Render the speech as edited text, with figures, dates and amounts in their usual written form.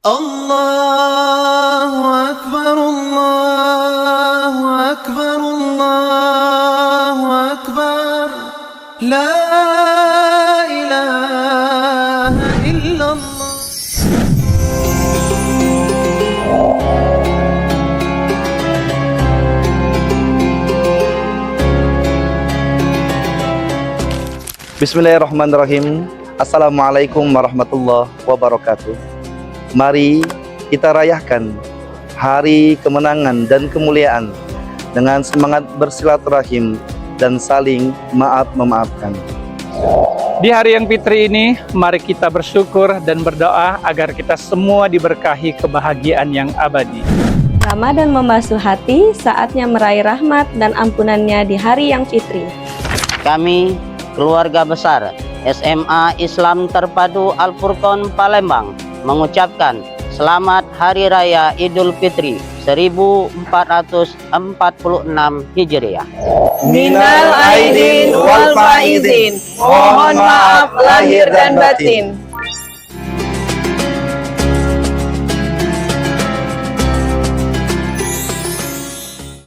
Allahu Akbar, Allahu Akbar, Allahu Akbar. La ilaha illallah. Bismillahirrahmanirrahim. Assalamualaikum warahmatullahi wabarakatuh. Mari kita rayakan hari kemenangan dan kemuliaan dengan semangat bersilaturahim dan saling maaf-memaafkan. Di hari yang fitri ini, mari kita bersyukur dan berdoa agar kita semua diberkahi kebahagiaan yang abadi. Ramadan membasuh hati, saatnya meraih rahmat dan ampunannya di hari yang fitri. Kami, keluarga besar SMA Islam Terpadu Al-Furqon Palembang, mengucapkan Selamat Hari Raya Idul Fitri 1446 Hijriah. Minal aidin wal faizin. Mohon maaf lahir dan batin.